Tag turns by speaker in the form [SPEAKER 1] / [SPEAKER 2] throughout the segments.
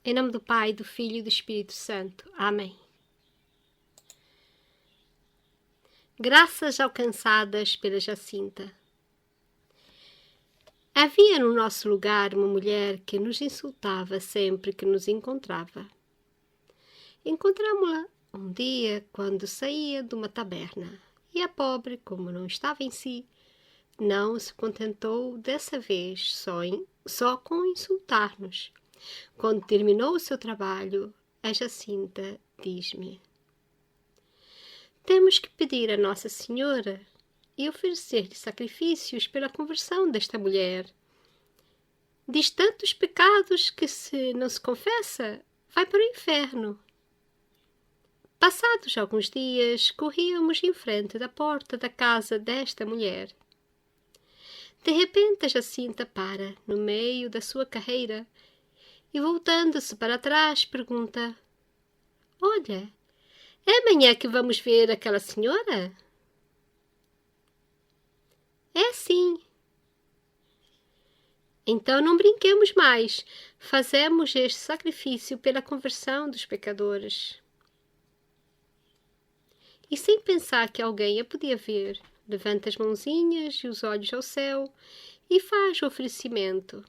[SPEAKER 1] Em nome do Pai, do Filho e do Espírito Santo. Amém. Graças alcançadas pela Jacinta. Havia no nosso lugar uma mulher que nos insultava sempre que nos encontrava. Encontramo-la um dia quando saía de uma taberna, e a pobre, como não estava em si, não se contentou dessa vez só com insultar-nos. Quando terminou o seu trabalho, a Jacinta diz-me: temos que pedir a Nossa Senhora e oferecer-lhe sacrifícios pela conversão desta mulher. Diz tantos pecados que, se não se confessa, vai para o inferno. Passados alguns dias, corríamos em frente da porta da casa desta mulher. De repente, a Jacinta para no meio da sua carreira e, voltando-se para trás, pergunta: olha, é amanhã que vamos ver aquela senhora? É sim. Então não brinquemos mais. Fazemos este sacrifício pela conversão dos pecadores. E sem pensar que alguém a podia ver, levanta as mãozinhas e os olhos ao céu e faz o oferecimento.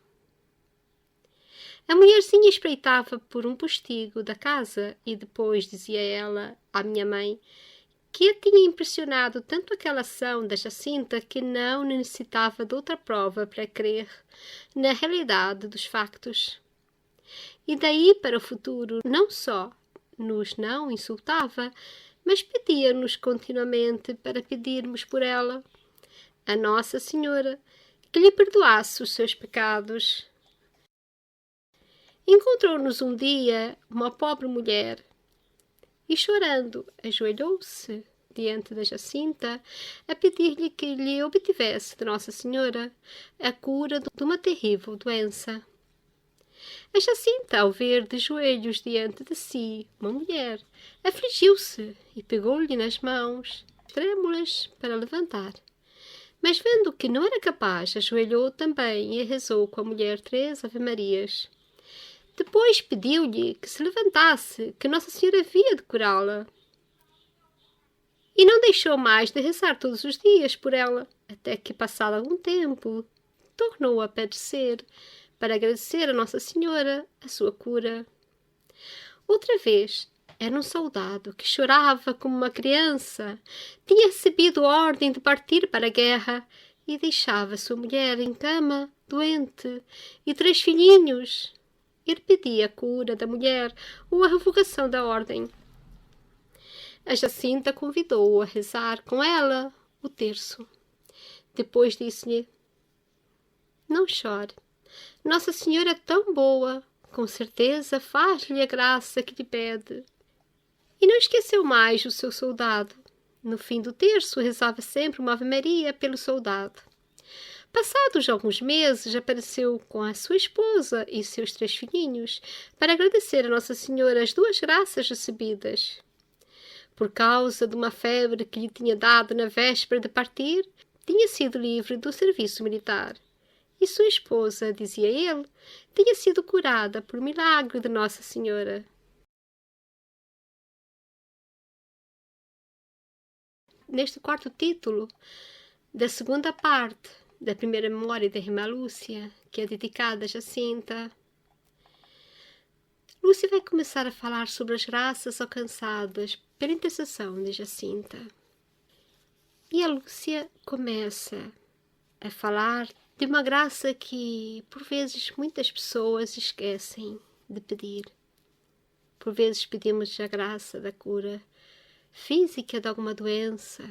[SPEAKER 1] A mulherzinha espreitava por um postigo da casa e depois dizia ela à minha mãe que a tinha impressionado tanto aquela ação da Jacinta que não necessitava de outra prova para crer na realidade dos factos. E daí para o futuro não só nos não insultava, mas pedia-nos continuamente para pedirmos por ela, a Nossa Senhora, que lhe perdoasse os seus pecados. Encontrou-nos um dia uma pobre mulher e, chorando, ajoelhou-se diante da Jacinta a pedir-lhe que lhe obtivesse de Nossa Senhora a cura de uma terrível doença. A Jacinta, ao ver de joelhos diante de si uma mulher, afligiu-se e pegou-lhe nas mãos, trêmulas, para levantar. Mas, vendo que não era capaz, ajoelhou também e rezou com a mulher 3 Ave-Marias. Depois pediu-lhe que se levantasse, que Nossa Senhora havia de curá-la. E não deixou mais de rezar todos os dias por ela, até que, passado algum tempo, tornou a padecer, para agradecer a Nossa Senhora a sua cura. Outra vez, era um soldado que chorava como uma criança. Tinha recebido ordem de partir para a guerra e deixava sua mulher em cama, doente, e 3 filhinhos. Ele pedia a cura da mulher ou a revogação da ordem. A Jacinta convidou-o a rezar com ela o terço. Depois disse-lhe: não chore. Nossa Senhora é tão boa, com certeza faz-lhe a graça que lhe pede. E não esqueceu mais o seu soldado. No fim do terço, rezava sempre uma Ave-Maria pelo soldado. Passados alguns meses, apareceu com a sua esposa e seus 3 filhinhos para agradecer a Nossa Senhora as 2 graças recebidas. Por causa de uma febre que lhe tinha dado na véspera de partir, tinha sido livre do serviço militar. E sua esposa, dizia ele, tinha sido curada por milagre de Nossa Senhora. Neste 4º título da segunda parte da primeira memória da irmã Lúcia, que é dedicada a Jacinta, Lúcia vai começar a falar sobre as graças alcançadas pela intercessão de Jacinta. E a Lúcia começa a falar de uma graça que, por vezes, muitas pessoas esquecem de pedir. Por vezes pedimos a graça da cura física de alguma doença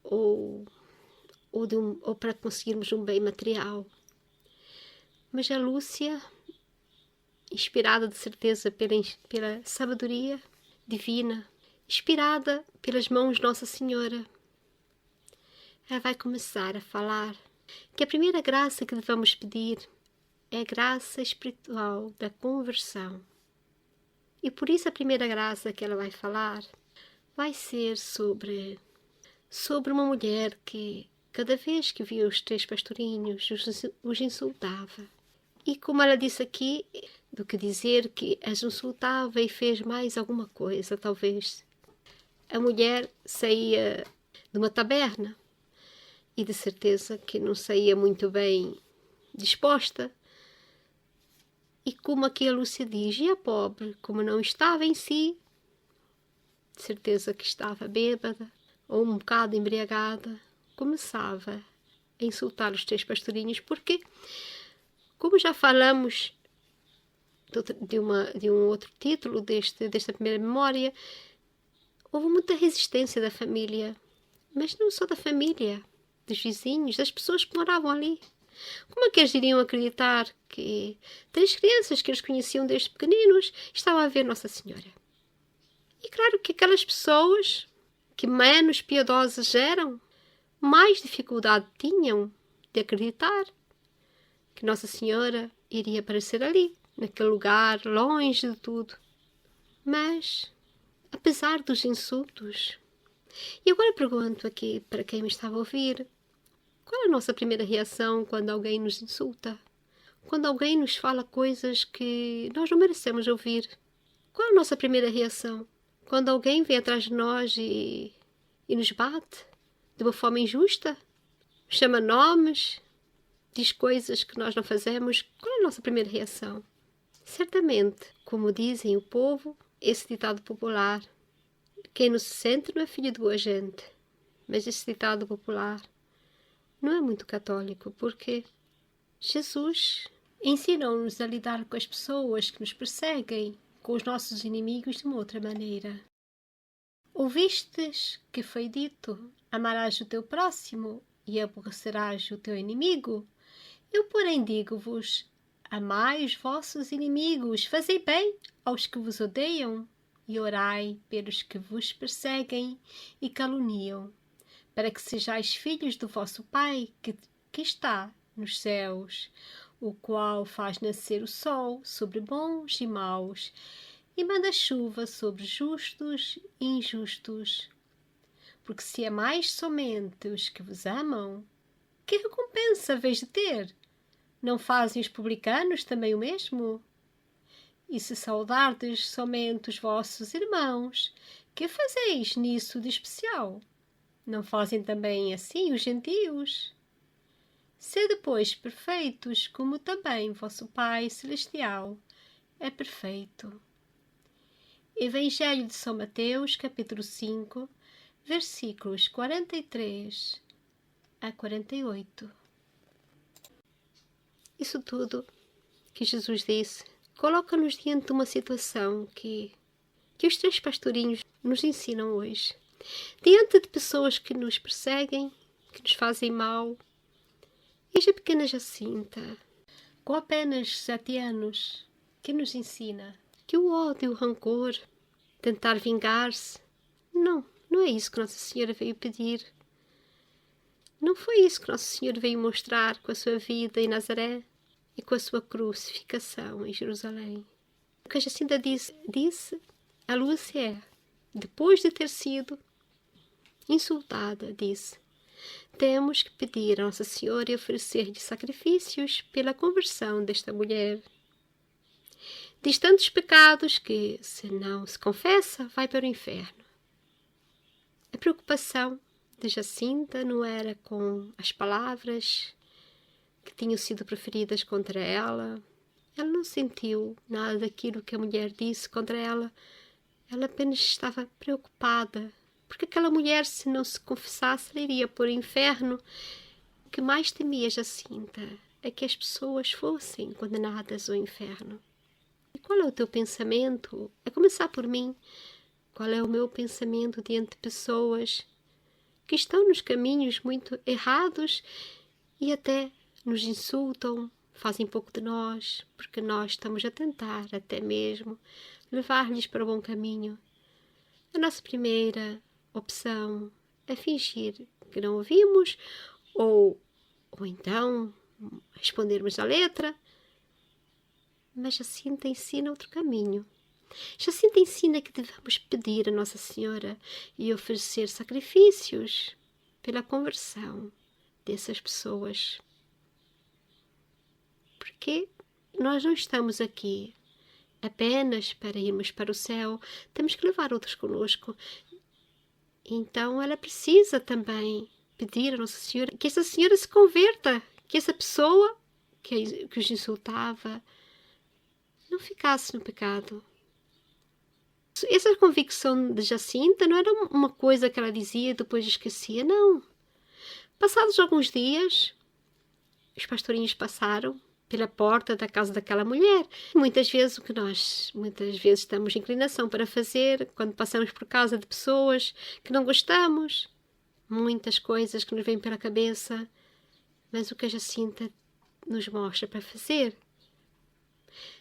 [SPEAKER 1] ou para conseguirmos um bem material. Mas a Lúcia, inspirada de certeza pela sabedoria divina, inspirada pelas mãos de Nossa Senhora, ela vai começar a falar que a primeira graça que devemos pedir é a graça espiritual da conversão. E por isso a primeira graça que ela vai falar vai ser sobre uma mulher que, cada vez que via os 3 pastorinhos, os insultava. E como ela disse aqui, do que dizer que as insultava e fez mais alguma coisa, talvez. A mulher saía de uma taberna e de certeza que não saía muito bem disposta. E como aqui a Lúcia diz, e a pobre, como não estava em si, de certeza que estava bêbada ou um bocado embriagada, começava a insultar os 3 pastorinhos, porque, como já falamos de um outro título desta primeira memória, houve muita resistência da família, mas não só da família, dos vizinhos, das pessoas que moravam ali. Como é que eles iriam acreditar que 3 crianças que eles conheciam desde pequeninos estavam a ver Nossa Senhora? E claro que aquelas pessoas que menos piedosas eram, mais dificuldade tinham de acreditar que Nossa Senhora iria aparecer ali, naquele lugar, longe de tudo. Mas, apesar dos insultos, e agora pergunto aqui para quem me estava a ouvir, qual é a nossa primeira reação quando alguém nos insulta? Quando alguém nos fala coisas que nós não merecemos ouvir? Qual é a nossa primeira reação? Quando alguém vem atrás de nós e nos bate de uma forma injusta, chama nomes, diz coisas que nós não fazemos, qual é a nossa primeira reação? Certamente, como dizem o povo, esse ditado popular, quem não se sente não é filho de boa gente. Mas esse ditado popular não é muito católico, porque Jesus ensinou-nos a lidar com as pessoas que nos perseguem, com os nossos inimigos de uma outra maneira. Ouvistes que foi dito, amarás o teu próximo e aborrecerás o teu inimigo? Eu, porém, digo-vos, amai os vossos inimigos, fazei bem aos que vos odeiam e orai pelos que vos perseguem e caluniam, para que sejais filhos do vosso Pai que está nos céus, o qual faz nascer o sol sobre bons e maus, e manda chuva sobre justos e injustos. Porque se amais somente os que vos amam, que recompensa haveis de ter? Não fazem os publicanos também o mesmo? E se saudardes somente os vossos irmãos, que fazeis nisso de especial? Não fazem também assim os gentios? Sede, pois, perfeitos, como também vosso Pai Celestial é perfeito. Evangelho de São Mateus, capítulo 5, versículos 43 a 48. Isso tudo que Jesus disse coloca-nos diante de uma situação que os 3 pastorinhos nos ensinam hoje. Diante de pessoas que nos perseguem, que nos fazem mal. E a pequena Jacinta, com apenas 7 anos, que nos ensina que o ódio, o rancor, tentar vingar-se, não é isso que Nossa Senhora veio pedir. Não foi isso que Nossa Senhora veio mostrar com a sua vida em Nazaré e com a sua crucificação em Jerusalém. O que a Jacinta disse a Lúcia, depois de ter sido insultada, disse: temos que pedir a Nossa Senhora e oferecer-lhe sacrifícios pela conversão desta mulher. Diz tantos pecados que, se não se confessa, vai para o inferno. A preocupação de Jacinta não era com as palavras que tinham sido proferidas contra ela. Ela não sentiu nada daquilo que a mulher disse contra ela. Ela apenas estava preocupada, porque aquela mulher, se não se confessasse, iria para o inferno. O que mais temia Jacinta é que as pessoas fossem condenadas ao inferno. E qual é o teu pensamento? A começar por mim. Qual é o meu pensamento diante de pessoas que estão nos caminhos muito errados e até nos insultam, fazem pouco de nós, porque nós estamos a tentar até mesmo levar-lhes para o bom caminho? A nossa primeira opção é fingir que não ouvimos ou então respondermos à letra. Mas Jacinta ensina outro caminho. Jacinta ensina que devemos pedir a Nossa Senhora e oferecer sacrifícios pela conversão dessas pessoas. Porque nós não estamos aqui apenas para irmos para o céu, temos que levar outros conosco. Então ela precisa também pedir a Nossa Senhora que essa senhora se converta, que essa pessoa que os insultava não ficasse no pecado. Essa convicção de Jacinta não era uma coisa que ela dizia e depois esquecia, não. Passados alguns dias, os pastorinhos passaram pela porta da casa daquela mulher. Muitas vezes temos inclinação para fazer quando passamos por casa de pessoas que não gostamos, muitas coisas que nos vêm pela cabeça, mas o que a Jacinta nos mostra para fazer.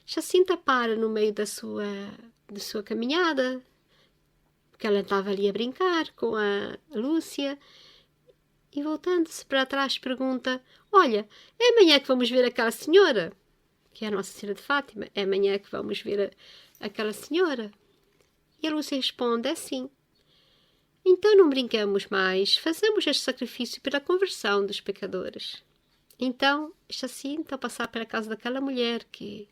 [SPEAKER 1] Jacinta para no meio da sua caminhada, porque ela estava ali a brincar com a Lúcia, e voltando-se para trás pergunta: olha, é amanhã que vamos ver aquela senhora? Que é a Nossa Senhora de Fátima. É amanhã que vamos ver aquela senhora? E a Lúcia responde: é sim. Então não brincamos mais, fazemos este sacrifício pela conversão dos pecadores. Então, Jacinta, ao passar pela casa daquela mulher que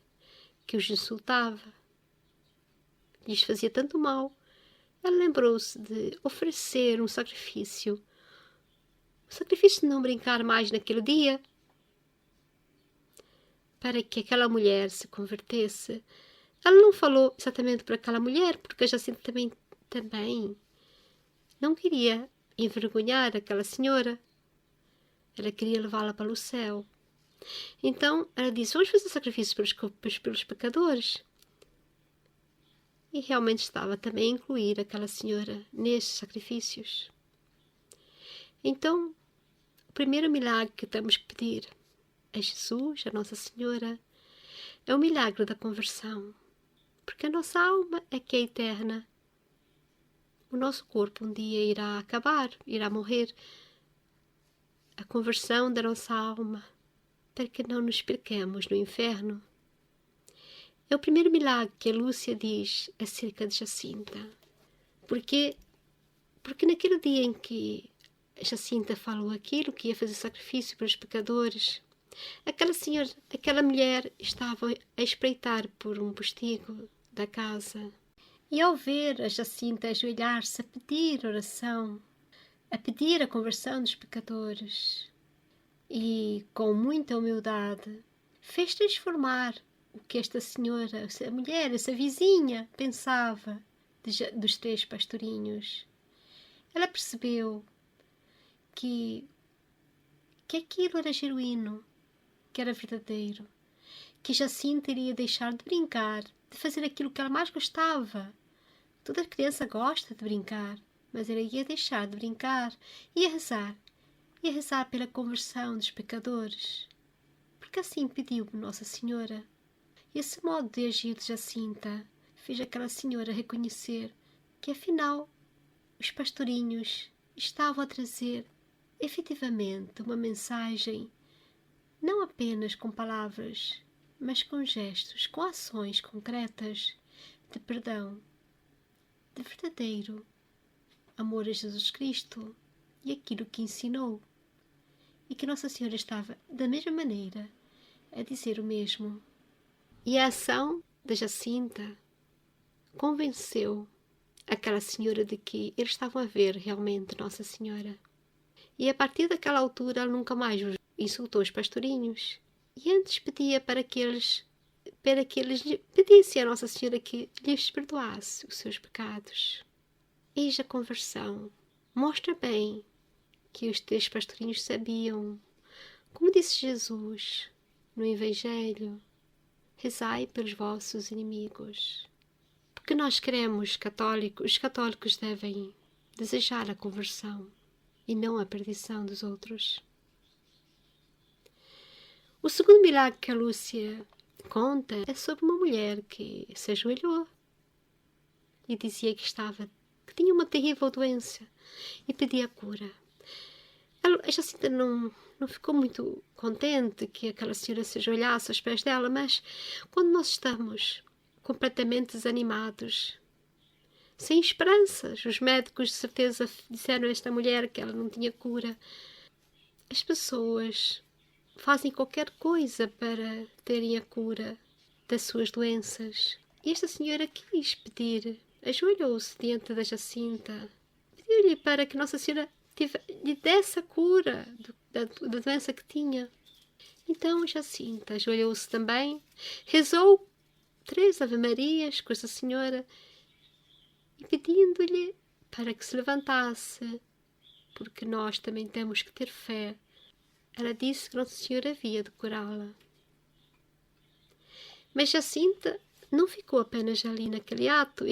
[SPEAKER 1] os insultava, lhes fazia tanto mal, ela lembrou-se de oferecer um sacrifício. O sacrifício de não brincar mais naquele dia, para que aquela mulher se convertesse. Ela não falou exatamente para aquela mulher, porque a Jacinta também não queria envergonhar aquela senhora. Ela queria levá-la para o céu. Então ela disse: vamos fazer sacrifício pelos pecadores. E realmente estava também a incluir aquela senhora nestes sacrifícios. Então, o primeiro milagre que temos que pedir a Jesus, a Nossa Senhora, é o milagre da conversão. Porque a nossa alma é que é eterna. O nosso corpo um dia irá acabar, irá morrer. A conversão da nossa alma, para que não nos percamos no inferno. É o primeiro milagre que a Lúcia diz acerca de Jacinta. Porque naquele dia em que Jacinta falou aquilo, que ia fazer sacrifício para os pecadores, aquela mulher estava a espreitar por um postigo da casa. E ao ver a Jacinta ajoelhar-se a pedir oração, a pedir a conversão dos pecadores, e com muita humildade, fez transformar o que esta senhora, essa mulher, essa vizinha, pensava dos 3 pastorinhos. Ela percebeu que aquilo era genuíno, que era verdadeiro, que Jacinta iria deixar de brincar, de fazer aquilo que ela mais gostava. Toda criança gosta de brincar, mas ela ia deixar de brincar e ia rezar pela conversão dos pecadores, porque assim pediu-me Nossa Senhora. E esse modo de agir de Jacinta fez aquela senhora reconhecer que afinal os pastorinhos estavam a trazer efetivamente uma mensagem, não apenas com palavras, mas com gestos, com ações concretas de perdão, de verdadeiro amor a Jesus Cristo e aquilo que ensinou. E que Nossa Senhora estava, da mesma maneira, a dizer o mesmo. E a ação da Jacinta convenceu aquela senhora de que eles estavam a ver realmente Nossa Senhora. E a partir daquela altura ela nunca mais insultou os pastorinhos. E antes pedia para que eles pedissem a Nossa Senhora que lhes perdoasse os seus pecados. Eis a conversão. Mostra bem que os 3 pastorinhos sabiam. Como disse Jesus no Evangelho: rezai pelos vossos inimigos. Porque nós queremos católicos, os católicos devem desejar a conversão e não a perdição dos outros. O segundo milagre que a Lúcia conta é sobre uma mulher que se ajoelhou e dizia que tinha uma terrível doença e pedia cura. A Jacinta não ficou muito contente que aquela senhora se ajoelhasse aos pés dela, mas quando nós estamos completamente desanimados, sem esperanças, os médicos de certeza disseram a esta mulher que ela não tinha cura, as pessoas fazem qualquer coisa para terem a cura das suas doenças. E esta senhora quis pedir, ajoelhou-se diante da Jacinta, pediu-lhe para que Nossa Senhora lhe desse a cura da doença que tinha. Então Jacinta ajoelhou-se também, rezou 3 Ave-Marias com Nossa Senhora e pedindo-lhe para que se levantasse, porque nós também temos que ter fé. Ela disse que Nossa Senhora havia de curá-la. Mas Jacinta não ficou apenas ali naquele ato,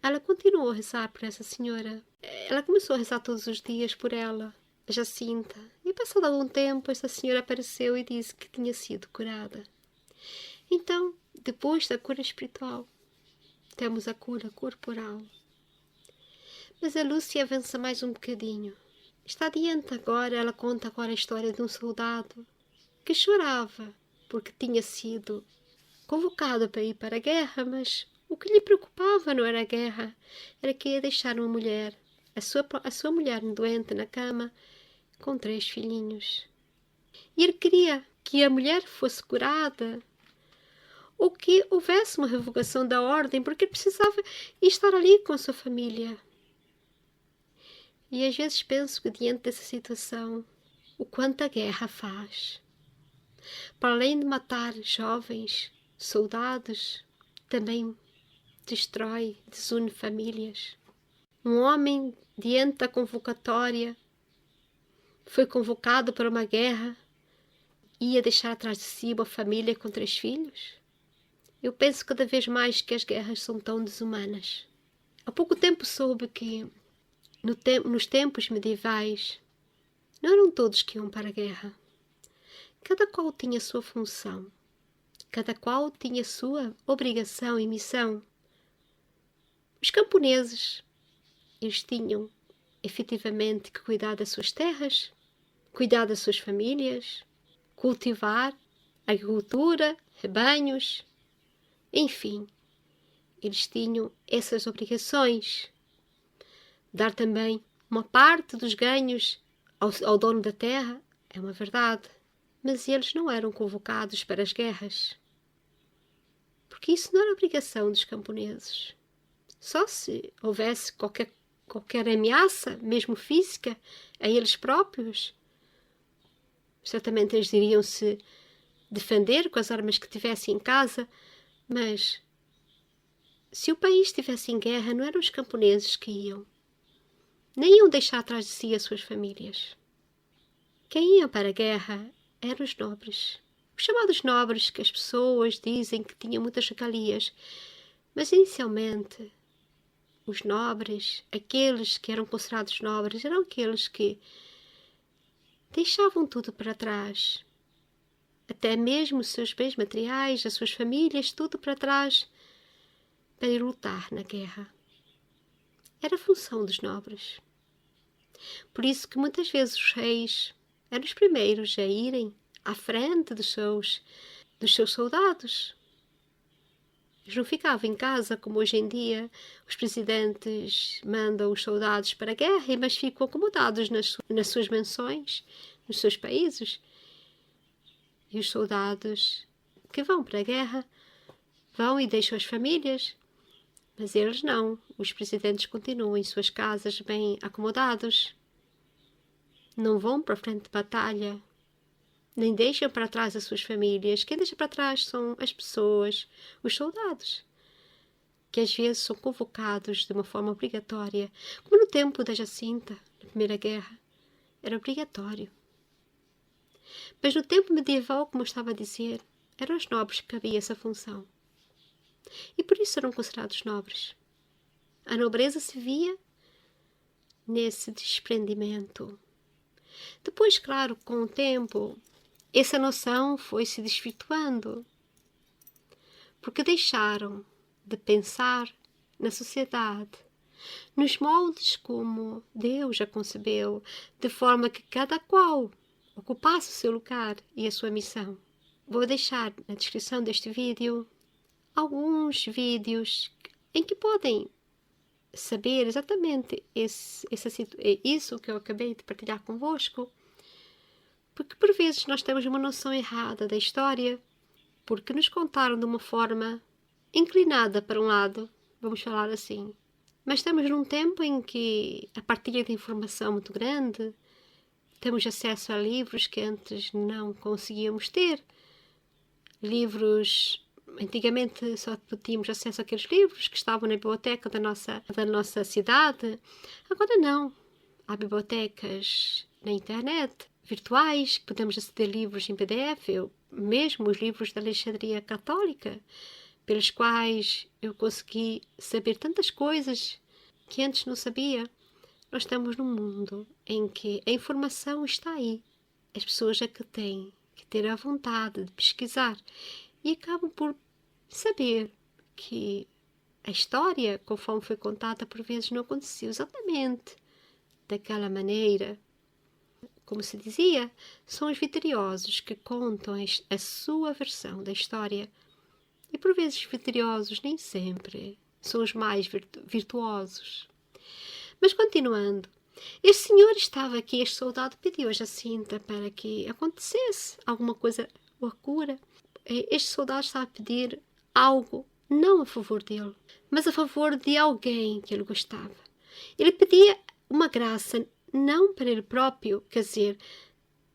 [SPEAKER 1] ela continuou a rezar por essa senhora. Ela começou a rezar todos os dias por ela, a Jacinta. E passado algum tempo, essa senhora apareceu e disse que tinha sido curada. Então, depois da cura espiritual, temos a cura corporal. Mas a Lúcia avança mais um bocadinho. Está adiante agora, ela conta agora a história de um soldado que chorava porque tinha sido convocado para ir para a guerra, mas o que lhe preocupava não era a guerra, era que ia deixar uma mulher, a sua mulher doente na cama, com 3 filhinhos. E ele queria que a mulher fosse curada, ou que houvesse uma revogação da ordem, porque ele precisava estar ali com a sua família. E às vezes penso que diante dessa situação, o quanto a guerra faz. Para além de matar jovens, soldados, também destrói, desune famílias. Um homem, diante da convocatória, foi convocado para uma guerra e ia deixar atrás de si uma família com 3 filhos? Eu penso cada vez mais que as guerras são tão desumanas. Há pouco tempo soube que, nos tempos medievais, não eram todos que iam para a guerra. Cada qual tinha a sua função. Cada qual tinha a sua obrigação e missão. Os camponeses, eles tinham efetivamente que cuidar das suas terras, cuidar das suas famílias, cultivar, agricultura, rebanhos, enfim, eles tinham essas obrigações. Dar também uma parte dos ganhos ao dono da terra é uma verdade, mas eles não eram convocados para as guerras, porque isso não era obrigação dos camponeses. Só se houvesse qualquer ameaça, mesmo física, a eles próprios, certamente eles iriam se defender com as armas que tivessem em casa, mas se o país estivesse em guerra, não eram os camponeses que iam, nem iam deixar atrás de si as suas famílias. Quem ia para a guerra eram os nobres, os chamados nobres, que as pessoas dizem que tinham muitas regalias, mas inicialmente os nobres, aqueles que eram considerados nobres, eram aqueles que deixavam tudo para trás, até mesmo os seus bens materiais, as suas famílias, tudo para trás, para ir lutar na guerra. Era a função dos nobres. Por isso que muitas vezes os reis eram os primeiros a irem à frente dos seus soldados. Eles não ficavam em casa como hoje em dia os presidentes mandam os soldados para a guerra, mas ficam acomodados nas suas mansões, nos seus países. E os soldados que vão para a guerra vão e deixam as famílias, mas eles não. Os presidentes continuam em suas casas bem acomodados. Não vão para a frente de batalha, nem deixam para trás as suas famílias. Quem deixa para trás são as pessoas, os soldados, que às vezes são convocados de uma forma obrigatória, como no tempo da Jacinta, na Primeira Guerra. Era obrigatório. Mas no tempo medieval, como eu estava a dizer, eram os nobres que cabia essa função. E por isso eram considerados nobres. A nobreza se via nesse desprendimento. Depois, claro, com o tempo, essa noção foi se desvirtuando, porque deixaram de pensar na sociedade, nos moldes como Deus a concebeu, de forma que cada qual ocupasse o seu lugar e a sua missão. Vou deixar na descrição deste vídeo alguns vídeos em que podem saber exatamente isso que eu acabei de partilhar convosco, porque por vezes nós temos uma noção errada da história, porque nos contaram de uma forma inclinada para um lado, vamos falar assim. Mas estamos num tempo em que a partilha de informação é muito grande, temos acesso a livros que antes não conseguíamos ter. Livros, antigamente só tínhamos acesso àqueles livros que estavam na biblioteca da nossa cidade. Agora não. Há bibliotecas na internet, virtuais, que podemos aceder a livros em PDF, mesmo os livros da Alexandria Católica, pelos quais eu consegui saber tantas coisas que antes não sabia. Nós estamos num mundo em que a informação está aí. As pessoas é que têm que ter a vontade de pesquisar e acabam por saber que a história, conforme foi contada, por vezes não aconteceu exatamente daquela maneira. Como se dizia, são os vitoriosos que contam a sua versão da história. E por vezes vitoriosos nem sempre são os mais virtuosos. Mas continuando, este senhor estava aqui, este soldado pediu a Jacinta para que acontecesse alguma coisa, ou a cura. Este soldado estava a pedir algo, não a favor dele, mas a favor de alguém que ele gostava. Ele pedia uma graça, não para ele próprio, quer dizer,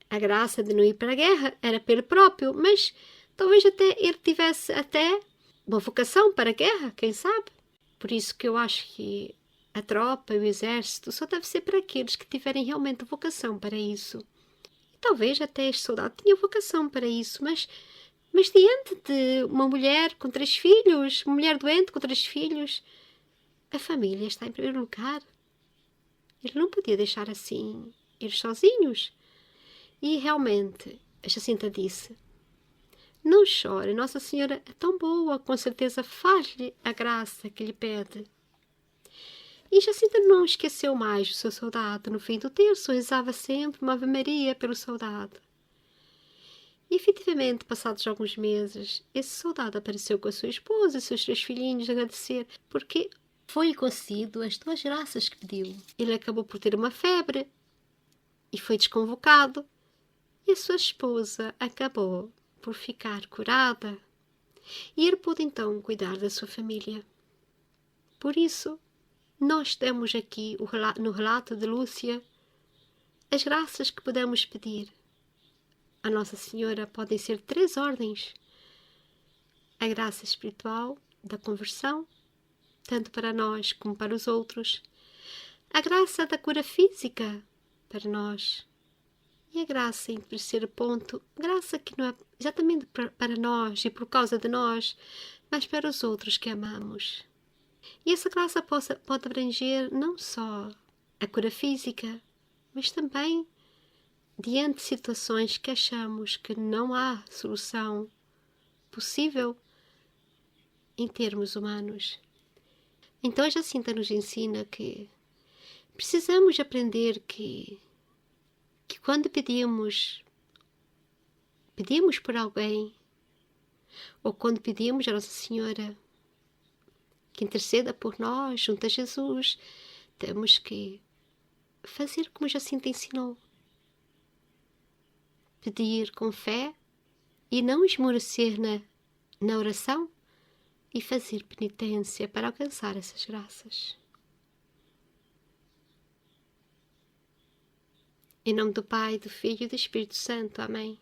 [SPEAKER 1] a graça de não ir para a guerra era para ele próprio, mas talvez até ele tivesse até uma vocação para a guerra, quem sabe? Por isso que eu acho que a tropa e o exército só deve ser para aqueles que tiverem realmente vocação para isso. E talvez até este soldado tinha vocação para isso, mas diante de uma mulher com 3 filhos, uma mulher doente com 3 filhos, a família está em primeiro lugar. Ele não podia deixar assim, eles sozinhos. E realmente, a Jacinta disse: não chore, Nossa Senhora é tão boa, com certeza faz-lhe a graça que lhe pede. E Jacinta não esqueceu mais do seu soldado. No fim do terço, rezava sempre uma Ave Maria pelo soldado. E, efetivamente, passados alguns meses, esse soldado apareceu com a sua esposa e seus 3 filhinhos a agradecer, porque foi-lhe concedido as 2 graças que pediu. Ele acabou por ter uma febre e foi desconvocado. E a sua esposa acabou por ficar curada. E ele pôde então cuidar da sua família. Por isso, nós temos aqui no relato de Lúcia as graças que podemos pedir a Nossa Senhora. Podem ser 3 ordens: a graça espiritual da conversão, tanto para nós como para os outros, a graça da cura física para nós, e a graça, em terceiro ponto, graça que não é exatamente para nós e por causa de nós, mas para os outros que amamos. E essa graça pode abranger não só a cura física, mas também diante de situações que achamos que não há solução possível em termos humanos. Então a Jacinta nos ensina que precisamos aprender que quando pedimos por alguém, ou quando pedimos a Nossa Senhora que interceda por nós junto a Jesus, temos que fazer como Jacinta ensinou. Pedir com fé e não esmorecer na oração, e fazer penitência para alcançar essas graças. Em nome do Pai, do Filho e do Espírito Santo. Amém.